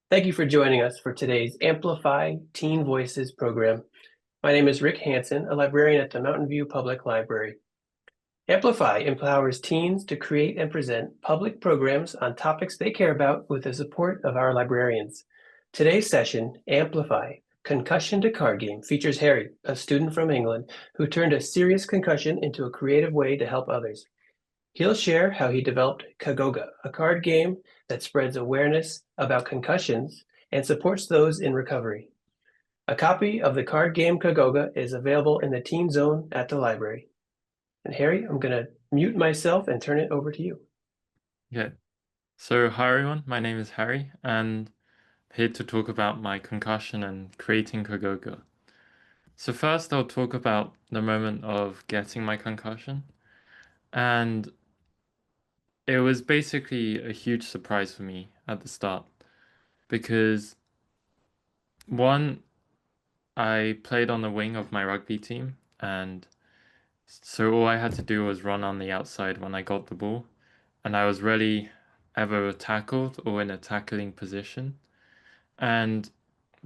Thank you for joining us for today's Amplify Teen Voices program. My name is Rick Hansen, a librarian at the Mountain View Public Library. Amplify empowers teens to create and present public programs on topics they care about with the support of our librarians. Today's session, Amplify, Concussion to Card Game, features Harry, a student from England who turned a serious concussion into a creative way to help others. He'll share how he developed CAGOGA, a card game that spreads awareness about concussions and supports those in recovery. A copy of the card game CAGOGA is available in the Teen Zone at the library. And Harry, I'm going to mute myself and turn it over to you. Yeah. So hi everyone, my name is Harry and here to talk about my concussion and creating CAGOGA. So first I'll talk about the moment of getting my concussion, and it was basically a huge surprise for me at the start because one, I played on the wing of my rugby team, and so all I had to do was run on the outside when I got the ball, and I was rarely ever tackled or in a tackling position. And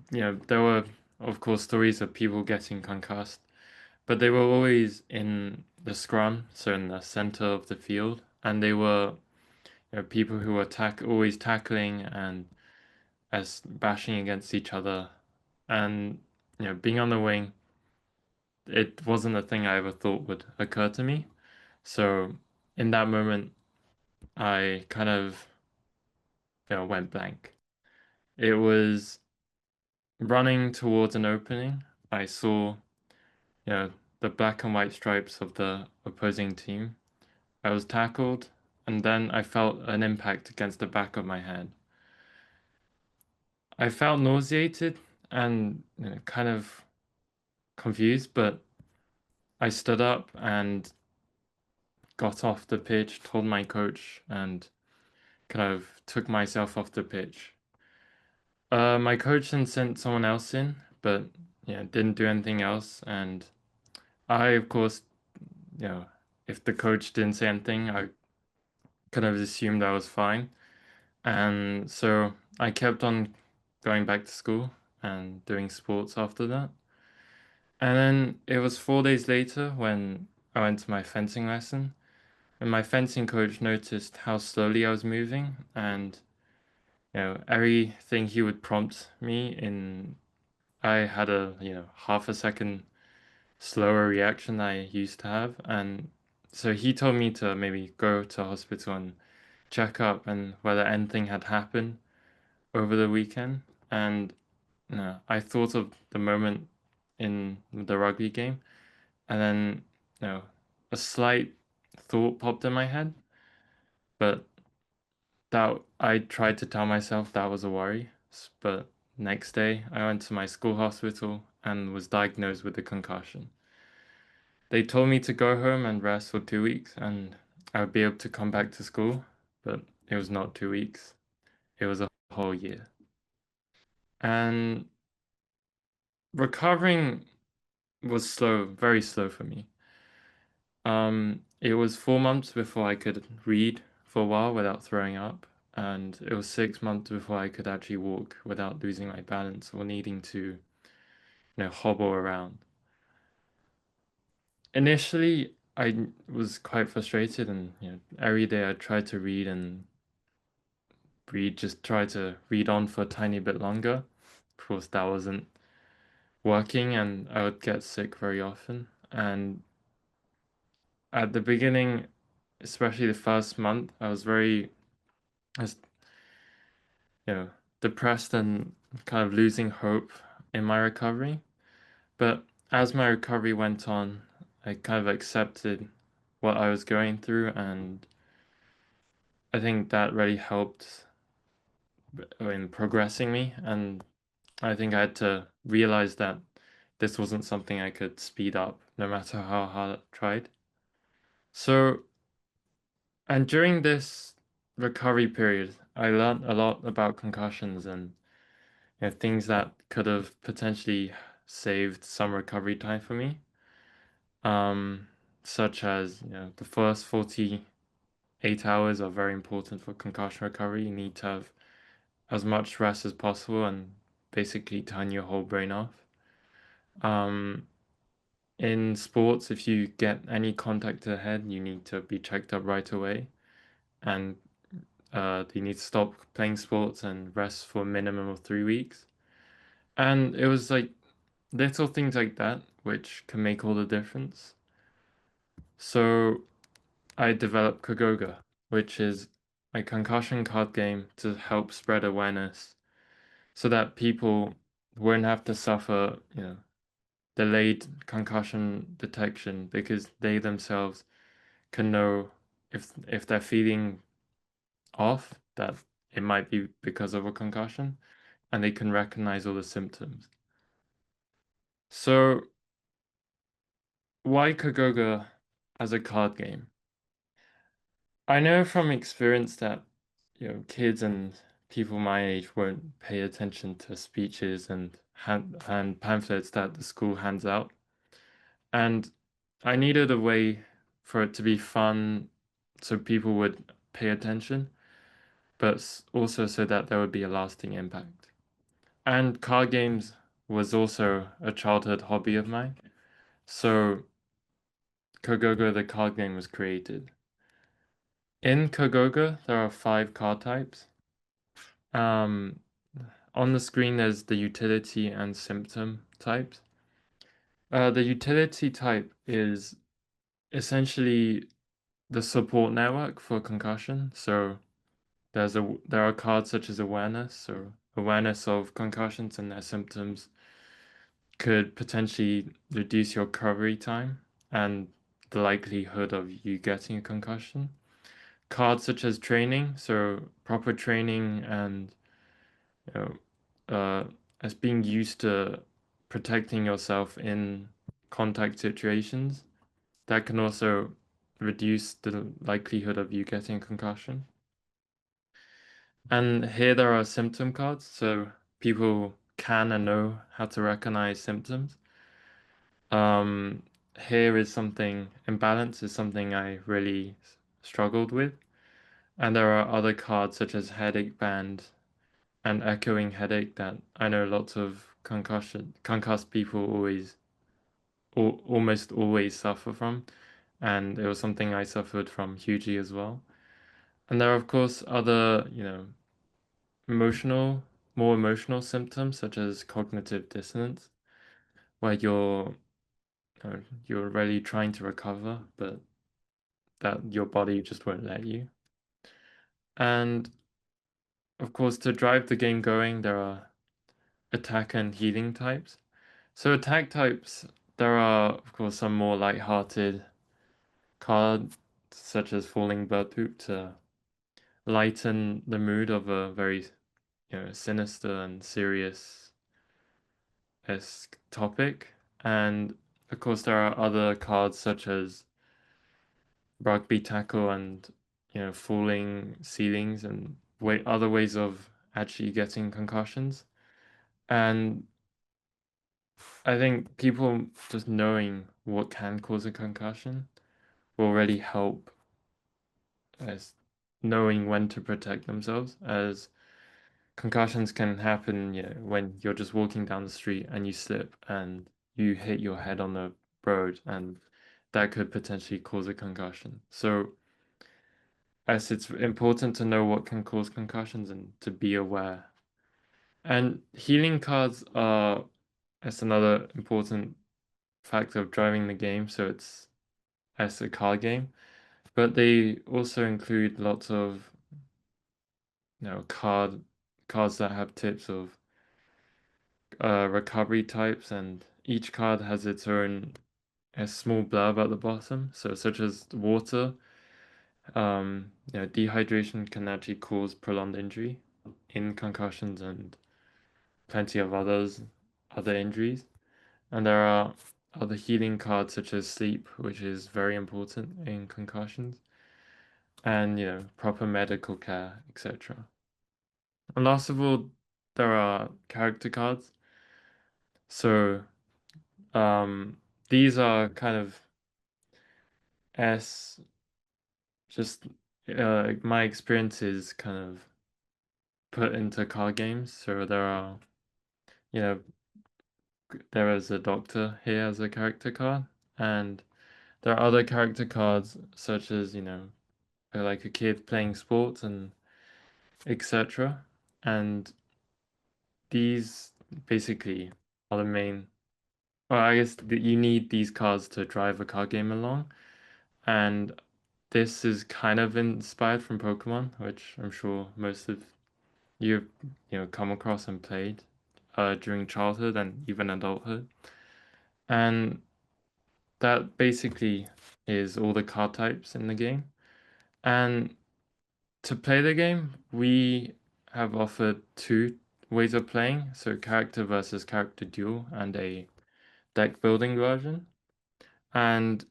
there were, of course, stories of people getting concussed, but they were always in the scrum, so in the center of the field, and they were, people who were always tackling and as bashing against each other, and being on the wing, it wasn't a thing I ever thought would occur to me. So in that moment, I kind of, went blank. It was running towards an opening. I saw the black and white stripes of the opposing team. I was tackled, and then I felt an impact against the back of my head. I felt nauseated and kind of confused, but I stood up and got off the pitch, told my coach, and kind of took myself off the pitch. My coach then sent someone else in, but didn't do anything else. And I, of course, you know, if the coach didn't say anything, I kind of assumed I was fine. And so I kept on going back to school and doing sports after that. And then it was 4 days later when I went to my fencing lesson, and my fencing coach noticed how slowly I was moving, and everything he would prompt me in, I had a half a second slower reaction than I used to have, and so he told me to maybe go to hospital and check up and whether anything had happened over the weekend. And I thought of the moment in the rugby game, and then a slight thought popped in my head, but that I tried to tell myself that was a worry. But next day, I went to my school hospital and was diagnosed with a concussion. They told me to go home and rest for 2 weeks, and I would be able to come back to school, but it was not 2 weeks. It was a whole year. And recovering was slow, very slow for me. It was 4 months before I could read for a while without throwing up, and it was 6 months before I could actually walk without losing my balance or needing to, hobble around. Initially, I was quite frustrated, and every day I tried to read and read, just try to read on for a tiny bit longer. Of course, that wasn't working, and I would get sick very often. And at the beginning, especially the first month, I was I was, you know, depressed and kind of losing hope in my recovery. But as my recovery went on, I kind of accepted what I was going through, and I think that really helped in progressing me. And I think I had to realize that this wasn't something I could speed up, no matter how hard I tried. So, and during this recovery period, I learned a lot about concussions and things that could have potentially saved some recovery time for me. Um, Such as, the first 48 hours are very important for concussion recovery. You need to have as much rest as possible and basically turn your whole brain off. Um, in sports, if you get any contact to the head, you need to be checked up right away, and you need to stop playing sports and rest for a minimum of 3 weeks. And it was like little things like that which can make all the difference. So I developed CAGOGA, which is a concussion card game to help spread awareness so that people won't have to suffer, delayed concussion detection because they themselves can know if they're feeling off that it might be because of a concussion, and they can recognize all the symptoms. So why CAGOGA as a card game? I know from experience that kids and people my age won't pay attention to speeches and pamphlets that the school hands out. And I needed a way for it to be fun so people would pay attention, but also so that there would be a lasting impact. And card games was also a childhood hobby of mine. So CAGOGA, the card game, was created. In CAGOGA, there are 5 card types. Um, on the screen, there's the utility and symptom types. The utility type is essentially the support network for concussion. So there are cards such as awareness, so awareness of concussions and their symptoms could potentially reduce your recovery time and the likelihood of you getting a concussion. Cards such as training, so proper training and you as being used to protecting yourself in contact situations, that can also reduce the likelihood of you getting a concussion. And here there are symptom cards, so people can and know how to recognize symptoms. Um, Here is something, imbalance is something I really struggled with. And there are other cards such as headache band and echoing headache that I know lots of concussed people almost always suffer from. And it was something I suffered from hugely as well. And there are, of course, other, emotional, more emotional symptoms such as cognitive dissonance, where you're really trying to recover, but that your body just won't let you. And of course, to drive the game going, there are attack and healing types. So attack types, there are of course some more light-hearted cards, such as Falling Bird Poop, to lighten the mood of a very sinister and serious esque topic. And of course, there are other cards such as rugby tackle and falling ceilings and other ways of actually getting concussions. And I think people just knowing what can cause a concussion will really help as knowing when to protect themselves, as concussions can happen, when you're just walking down the street and you slip and you hit your head on the road, and that could potentially cause a concussion. So as it's important to know what can cause concussions and to be aware. And healing cards are as another important factor of driving the game, so it's as a card game, but they also include lots of cards that have tips of recovery types, and each card has its own a small blurb at the bottom. So such as water, dehydration can actually cause prolonged injury in concussions and plenty of other injuries. And there are other healing cards such as sleep, which is very important in concussions, and proper medical care, etc. And last of all, there are character cards. So these are kind of as just my experience is kind of put into card games. So there are, you know, there is a doctor here as a character card, and there are other character cards such as, like a kid playing sports and etc. And these basically are the main. Well, I guess you need these cards to drive a card game along, and this is kind of inspired from Pokemon, which I'm sure most of you've come across and played during childhood and even adulthood. And that basically is all the card types in the game. And to play the game, we have offered two ways of playing, so character versus character duel and a deck building version. And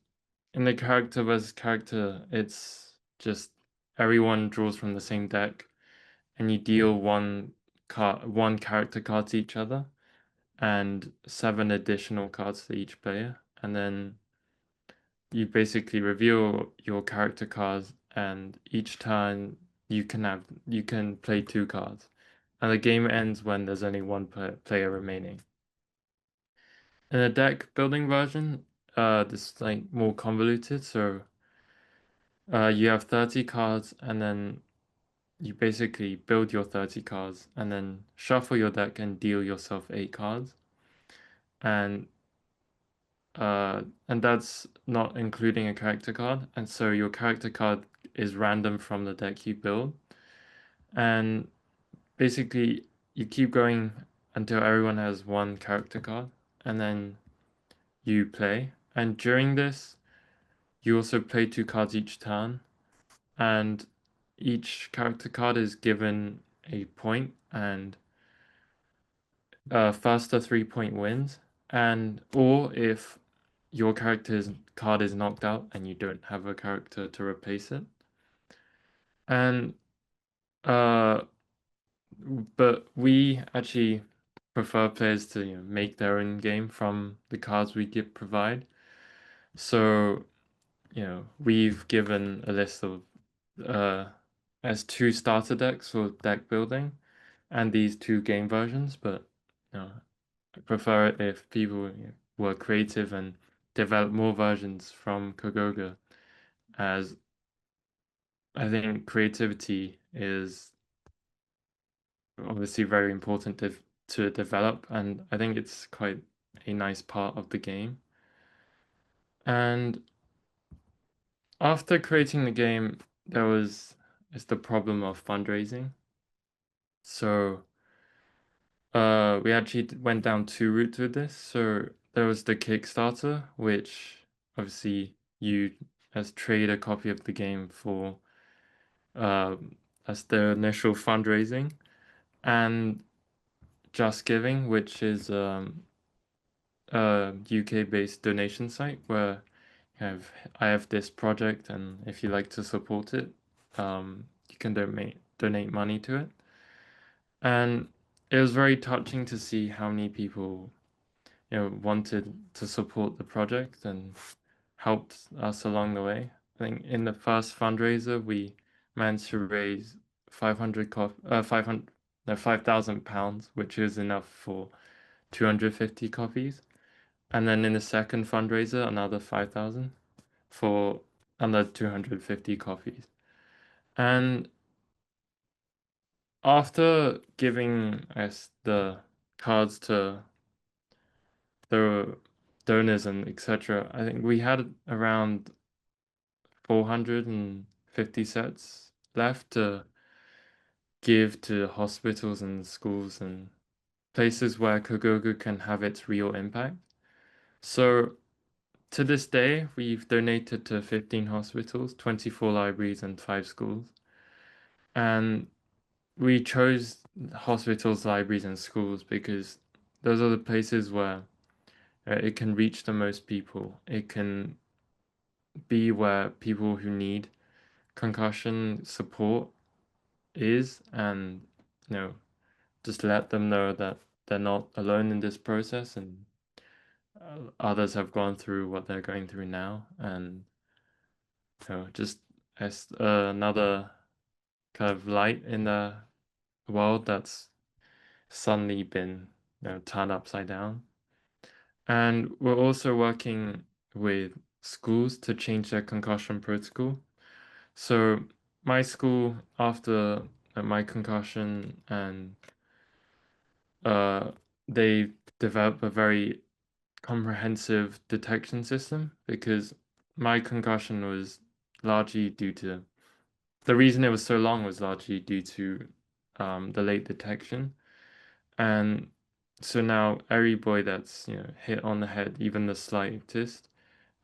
in the character versus character, it's just everyone draws from the same deck, and you deal one character card to each other, and 7 additional cards to each player, and then you basically reveal your character cards, and each turn you can play 2 cards, and the game ends when there's only one player remaining. In the deck building version, this is like more convoluted, so you have 30 cards, and then you basically build your 30 cards, and then shuffle your deck and deal yourself 8 cards, and that's not including a character card, and so your character card is random from the deck you build, and basically you keep going until everyone has one character card, and then you play, and during this you also play 2 cards each turn, and each character card is given a point, and faster 3-point wins, and or if your character's card is knocked out and you don't have a character to replace it. And but we actually prefer players to make their own game from the cards we provide. So we've given a list of as 2 starter decks for deck building and these 2 game versions, but I prefer it if people were creative and develop more versions from CAGOGA, as I think creativity is obviously very important to develop, and I think it's quite a nice part of the game. And after creating the game, it's the problem of fundraising. So we actually went down 2 routes with this. So there was the Kickstarter, which obviously you as trade a copy of the game for as the initial fundraising, and Just Giving, which is a UK-based donation site where I have this project, and if you like to support it, you can donate money to it. And it was very touching to see how many people wanted to support the project and helped us along the way. I think in the first fundraiser we managed to raise 5,000 pounds, which is enough for 250 copies. And then in the second fundraiser, another 5,000 for another 250 copies. And after giving us the cards to the donors and etc., I think we had around 450 sets left to give to hospitals and schools and places where CAGOGA can have its real impact. So to this day, we've donated to 15 hospitals, 24 libraries, and 5 schools. And we chose hospitals, libraries, and schools because those are the places where it can reach the most people. It can be where people who need concussion support is, and just let them know that they're not alone in this process, and others have gone through what they're going through now, and just as another kind of light in the world that's suddenly been turned upside down. And we're also working with schools to change their concussion protocol. So my school, after my concussion, and uh, they developed a very comprehensive detection system because my concussion was largely due to the reason it was so long was largely due to the late detection. And so now every boy that's hit on the head, even the slightest,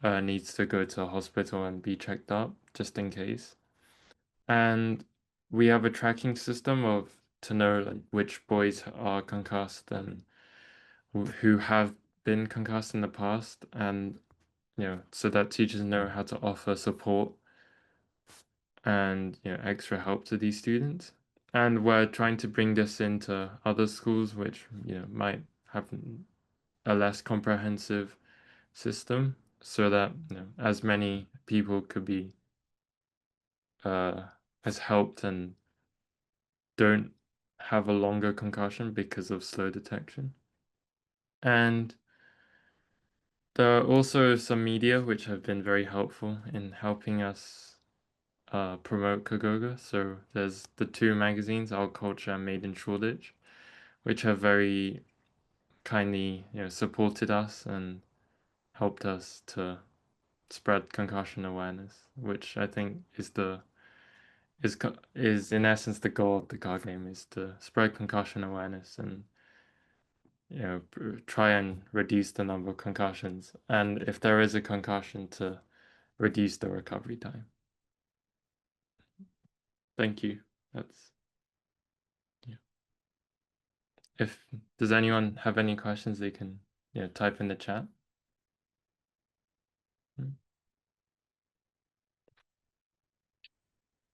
needs to go to a hospital and be checked up just in case. And we have a tracking system of to know like which boys are concussed and who have been concussed in the past, and so that teachers know how to offer support and extra help to these students. And we're trying to bring this into other schools which might have a less comprehensive system, so that as many people could be as helped and don't have a longer concussion because of slow detection. And there are also some media which have been very helpful in helping us promote CAGOGA. So there's the two magazines, Our Culture and Made in Shoreditch, which have very kindly supported us and helped us to spread concussion awareness, which I think is in essence the goal of the card game, is to spread concussion awareness and try and reduce the number of concussions, and if there is a concussion, to reduce the recovery time. Thank you. That's yeah. If does anyone have any questions, they can type in the chat.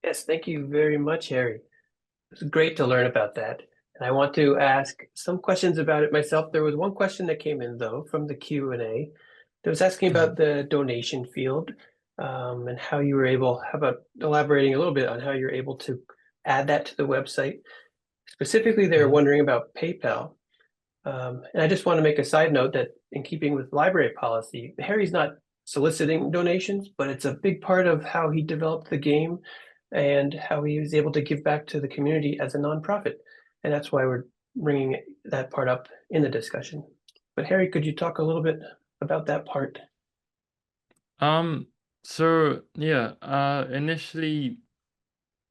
Yes, thank you very much, Harry. It's great to learn about that. And I want to ask some questions about it myself. There was one question that came in, though, from the Q&A that was asking about the donation field and how you were able, how about elaborating a little bit on how you're able to add that to the website? Specifically, they were wondering about PayPal. And I just want to make a side note that in keeping with library policy, Harry's not soliciting donations, but it's a big part of how he developed the game and how he was able to give back to the community as a nonprofit. And that's why we're bringing that part up in the discussion. But Harry, could you talk a little bit about that part? So yeah, initially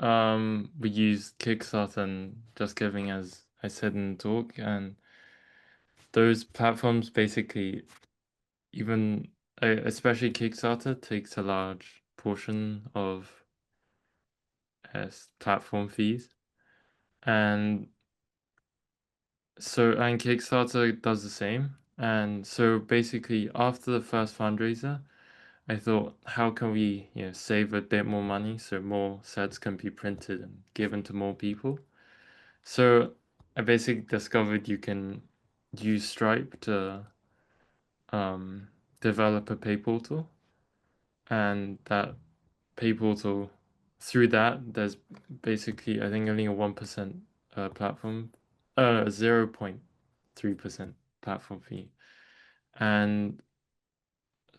we used Kickstarter and Just Giving, as I said in the talk, and those platforms basically, even especially Kickstarter, takes a large portion of platform fees. And Kickstarter does the same. And so basically after the first fundraiser, I thought, how can we save a bit more money so more sets can be printed and given to more people? So I basically discovered you can use Stripe to develop a pay portal, and that pay portal, through that, there's basically, I think, only a 1% platform, 0.3% platform fee. And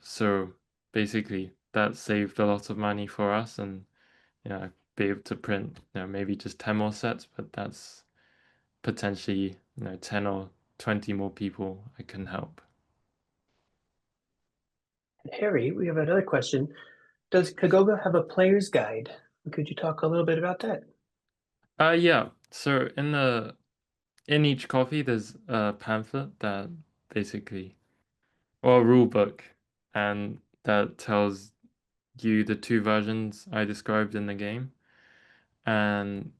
so basically that saved a lot of money for us, and I'd be able to print maybe just 10 more sets, but that's potentially 10 or 20 more people I can help. Harry, we have another question. Does CAGOGA have a player's guide? Could you talk a little bit about that? Yeah. So in each copy there's a pamphlet that basically, or a rule book, and that tells you the two versions I described in the game, and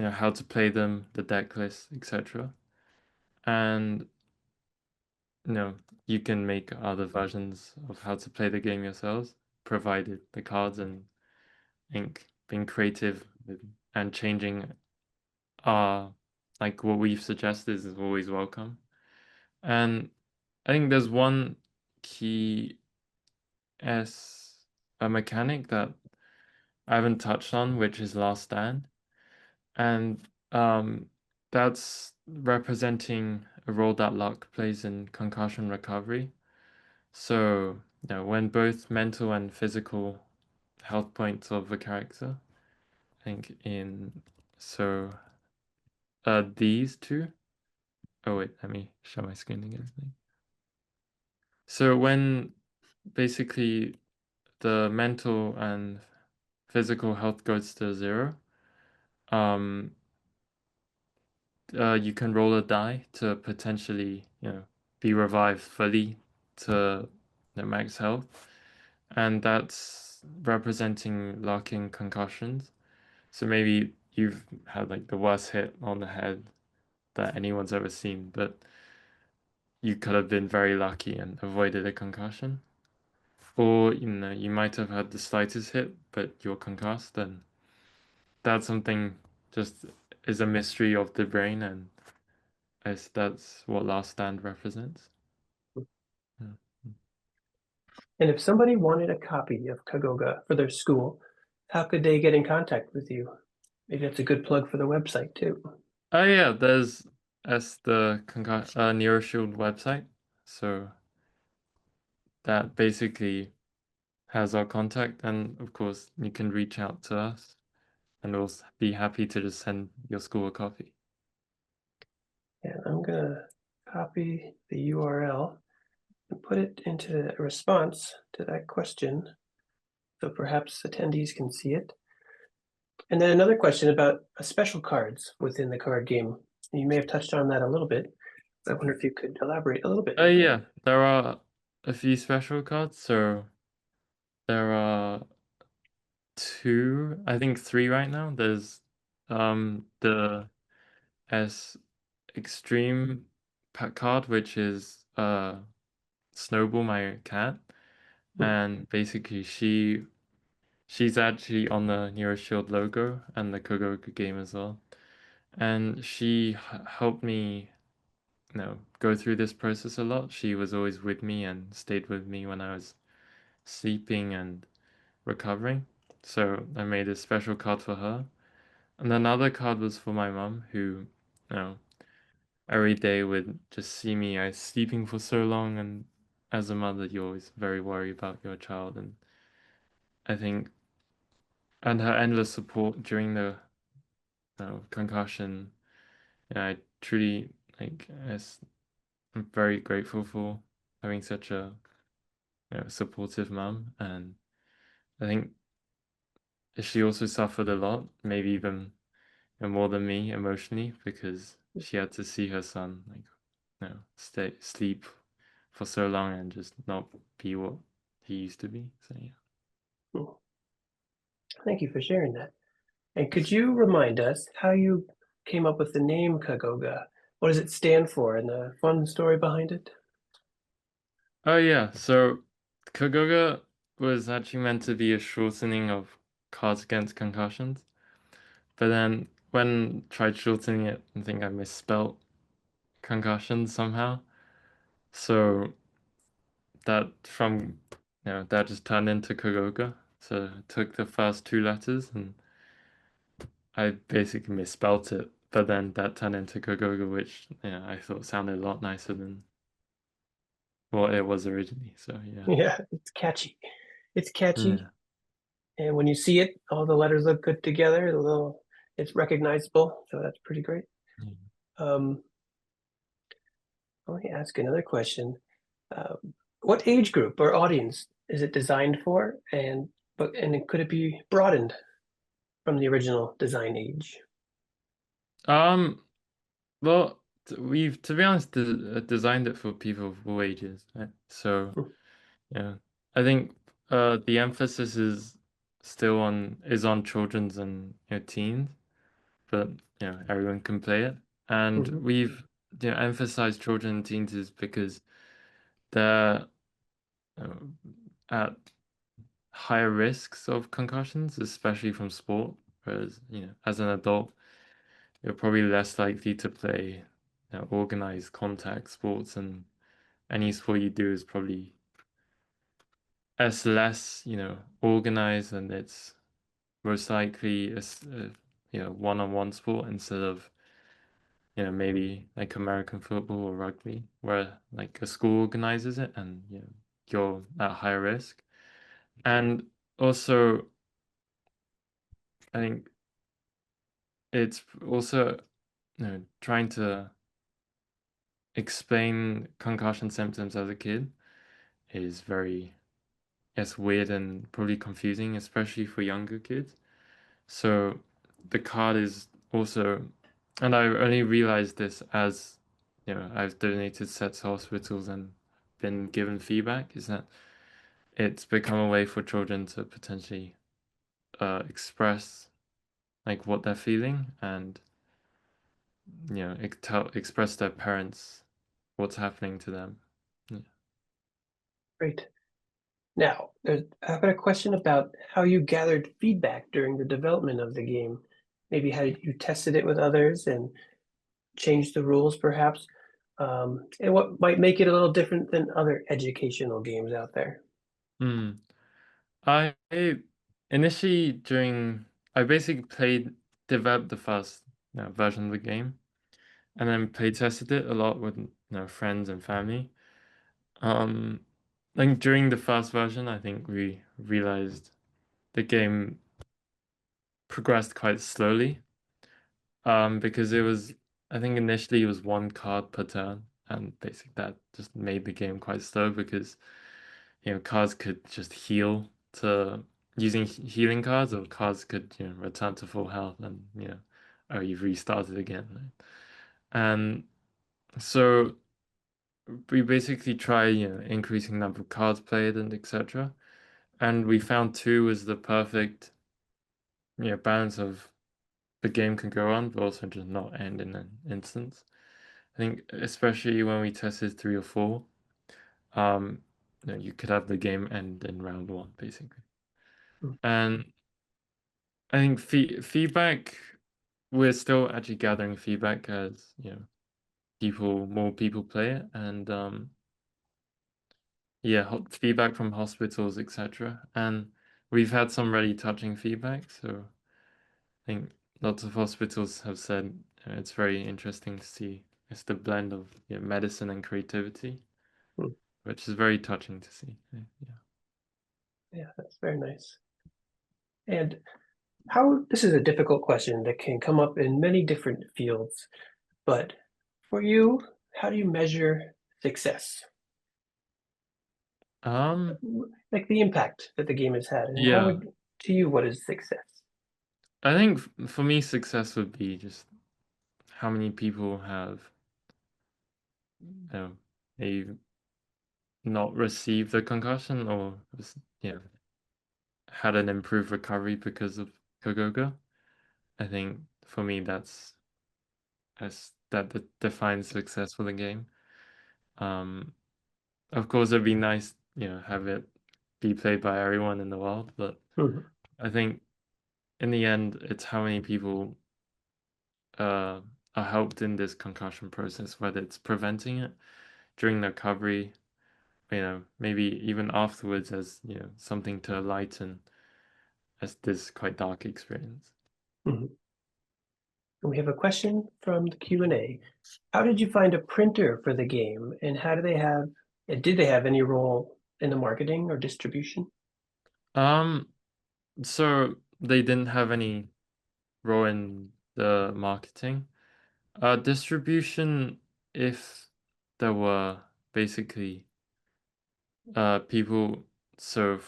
how to play them, the deck list, etc. And you can make other versions of how to play the game yourselves, provided the cards and ink. Being creative and changing like what we've suggested is always welcome. And I think there's one key a mechanic that I haven't touched on, which is Last Stand. And that's representing a role that luck plays in concussion recovery. So, when both mental and physical health points of a character, I think so these two. Oh wait, let me share my screen again. So when basically the mental and physical health goes to zero, um, you can roll a die to potentially, be revived fully to the max health, and that's representing locking concussions. So maybe you've had like the worst hit on the head that anyone's ever seen, but you could have been very lucky and avoided a concussion. Or, you might have had the slightest hit, but you're concussed, and that's something just is a mystery of the brain, and that's what Last Stand represents. Yeah. And if somebody wanted a copy of CAGOGA for their school, how could they get in contact with you? Maybe that's a good plug for the website too. Oh yeah, that's the NeuroShield website. So that basically has our contact, and of course you can reach out to us, and we'll be happy to just send your school a copy. And I'm gonna copy the URL and put it into a response to that question, so perhaps attendees can see it. And then another question about special cards within the card game. You may have touched on that a little bit. I wonder if you could elaborate a little bit. Oh yeah, there are a few special cards. So there are two, I think three right now. There's the S Extreme pack card, which is Snowball, my cat, and basically she's actually on the NeuroShield logo and the Kogoka game as well. And she helped me, go through this process a lot. She was always with me and stayed with me when I was sleeping and recovering. So I made a special card for her. And another card was for my mum, who, you know, every day would just see me I sleeping for so long, and as a mother you're always very worried about your child, and I think and her endless support during the concussion, I truly I'm very grateful for having such a supportive mum. And I think she also suffered a lot, maybe even more than me emotionally, because she had to see her son stay sleep for so long and just not be what he used to be. So yeah. Cool. Thank you for sharing that. And could you remind us how you came up with the name CAGOGA? What does it stand for and the fun story behind it? Oh yeah, so CAGOGA was actually meant to be a shortening of Cards Against Concussions, but then when tried shortening it, I think I misspelt concussion somehow. So that just turned into CAGOGA. So I took the first two letters and I basically misspelt it, but then that turned into CAGOGA, which I thought sounded a lot nicer than what it was originally. So yeah. Yeah, it's catchy. It's catchy. Yeah. And when you see it, all the letters look good together. It's recognizable. So that's pretty great. Um, Let me ask another question. What age group or audience is it designed for? And could it be broadened from the original design age? Well, we've, to be honest, designed it for people of all ages, right? So Hmm. yeah, I think the emphasis is on children's and teens, but everyone can play it. And Mhm. we've emphasized children and teens is because they're uh, at higher risks of concussions, especially from sport. Whereas as an adult, you're probably less likely to play organized contact sports, and any sport you do is probably as less organized, and it's most likely a one-on-one sport instead of maybe like American football or rugby, where like a school organizes it and you're at higher risk. And also, I think it's also trying to explain concussion symptoms as a kid is very, yes, weird and probably confusing, especially for younger kids. So the card is also, and I only realized this as I've donated sets to hospitals and been given feedback, is that it's become a way for children to potentially express like what they're feeling and express their parents what's happening to them. Yeah. Great. Now, I've got a question about how you gathered feedback during the development of the game. Maybe how you tested it with others and changed the rules, perhaps, and what might make it a little different than other educational games out there. Hmm. I initially I basically developed the first version of the game and then play tested it a lot with friends and family. Um, like during the first version, I think we realized the game progressed quite slowly. Because I think initially it was one card per turn, and basically that just made the game quite slow because cards could just heal to using healing cards, or cards could return to full health, and oh, you've restarted again. Right? And so we basically try increasing number of cards played and etc. And we found two was the perfect balance of the game can go on, but also just not end in an instance. I think especially when we tested 3 or 4, um, you could have the game end in round 1 basically. Mm. And I think feedback, we're still actually gathering feedback as more people play it, and yeah, feedback from hospitals, etc. And we've had some really touching feedback, so I think lots of hospitals have said it's very interesting to see. It's the blend of medicine and creativity, Mm. which is very touching to see. Yeah. Yeah, that's very nice. And this is a difficult question that can come up in many different fields, but for you, how do you measure success? Um, Like the impact that the game has had, and yeah, to you, what is success? I think for me, success would be just how many people have, maybe not received a concussion or had an improved recovery because of CAGOGA. I think for me, that defines success for the game. Um, of course, it'd be nice, have it be played by everyone in the world, but Mhm. I think in the end, it's how many people uh, are helped in this concussion process, whether it's preventing it during the recovery, maybe even afterwards as, something to lighten as this quite dark experience. Mhm. And we have a question from the Q&A. How did you find a printer for the game, and did they have any role in the marketing or distribution? Um, so they didn't have any role in the marketing. Distribution, if there were basically people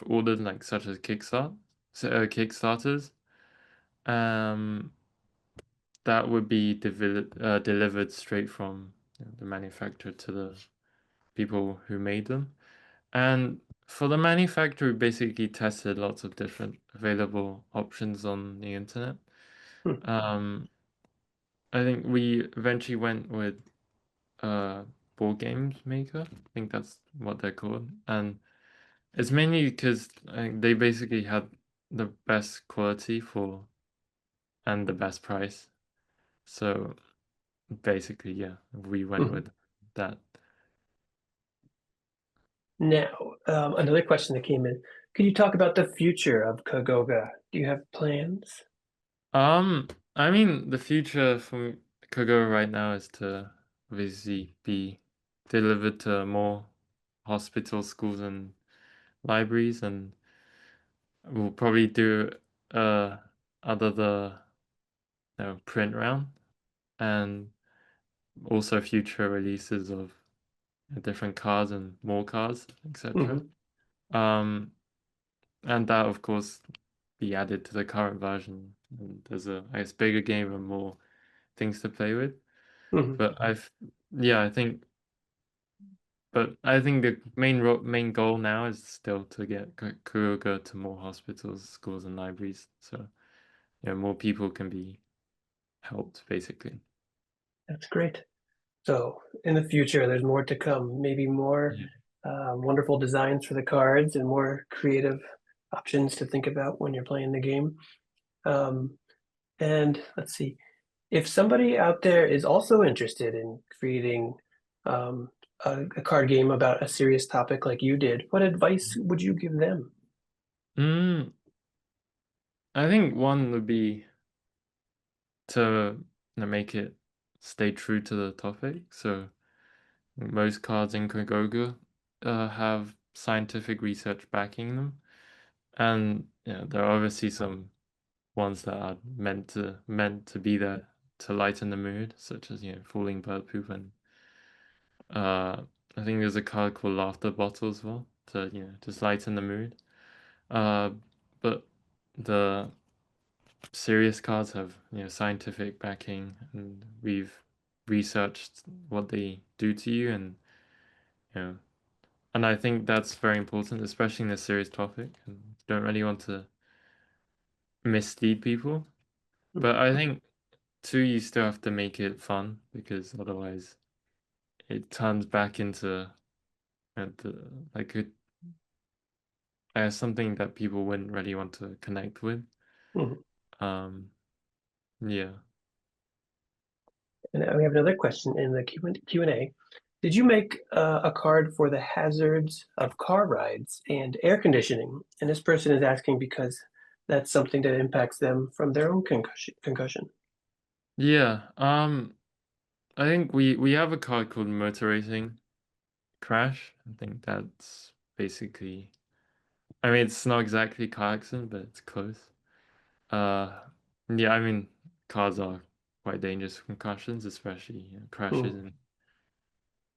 ordered like such as Kickstarters, um, that would be delivered straight from the manufacturer to the people who made them. And for the manufacturer, we basically tested lots of different available options on the internet. Hmm. Um, I think we eventually went with board games maker. I think that's what they're called, and it's mainly because they basically had the best quality for and the best price. So basically, yeah, we went Mhm. with that. Now, another question that came in. Could you talk about the future of Kagoga? Do you have plans? I mean, the future for CAGOGA right now is to obviously be delivered to more hospitals, schools, and libraries, and we'll probably do other the print round, and also future releases of different cards and more cards, etc. Mhm. And that, of course, be added to the current version. And there's a, I guess, bigger game and more things to play with. Mhm. But yeah, I think the main goal now is still to get Kuroga to more hospitals, schools, and libraries, so more people can be helped, basically. That's great. So in the future, there's more to come, maybe more Yeah. wonderful designs for the cards and more creative options to think about when you're playing the game. And let's see, if somebody out there is also interested in creating um, a card game about a serious topic like you did, what advice would you give them? Mm, I think one would be to make it stay true to the topic. So most cards in CAGOGA have scientific research backing them, and there are obviously some ones that are meant to be there to lighten the mood, such as falling bird poop, and I think there's a card called Laughter Bottle as well to just lighten the mood. Uh, but the serious cards have scientific backing, and we've researched what they do to you, and you know and I think that's very important, especially in a serious topic, and don't really want to mislead people. But I think too, you still have to make it fun, because otherwise it turns back into like something that people wouldn't really want to connect with. Mhm. Um, yeah. And we have another question in the Q&A. Did you make a card for the hazards of car rides and air conditioning? And this person is asking because that's something that impacts them from their own concussion. Yeah. I think we have a card called Motor Racing Crash. I think that's basically, I mean, it's not exactly car accident, but it's close. Uh, yeah, I mean, cars are quite dangerous for concussions, especially crashes, Mm, and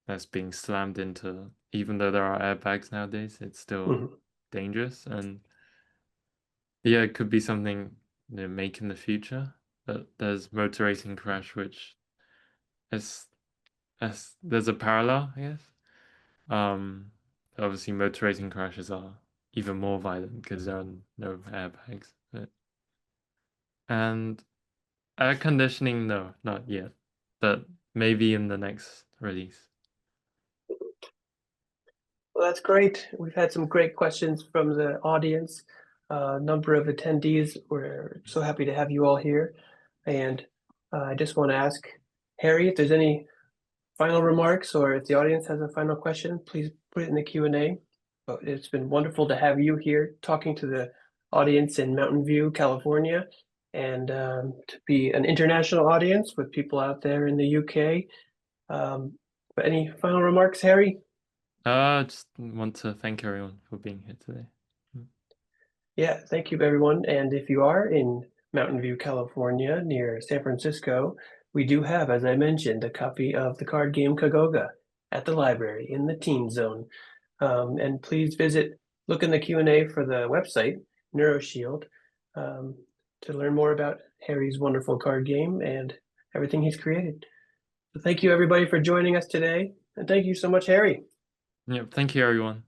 that's being slammed into. Even though there are airbags nowadays, it's still mhm, dangerous, and yeah, it could be something they make in the future. But there's Motor Racing Crash, which is as there's a parallel, I guess. Um, Obviously, motor racing crashes are even more violent because there are no airbags. And air conditioning, no, not yet, but maybe in the next release. Well, that's great. We've had some great questions from the audience. A number of attendees. We're so happy to have you all here. And I just want to ask Harry if there's any final remarks, or if the audience has a final question, please put it in the Q&A. But it's been wonderful to have you here talking to the audience in Mountain View, California, and to be an international audience with people out there in the UK. But any final remarks, Harry? Just want to thank everyone for being here today. Yeah, thank you, everyone. And if you are in Mountain View, California, near San Francisco, we do have, as I mentioned, a copy of the card game CAGOGA at the library in the Teen Zone. And please look in the Q&A for the website, NeuroShield, um, to learn more about Harry's wonderful card game and everything he's created. So thank you, everybody, for joining us today. And thank you so much, Harry. Yeah, thank you, everyone.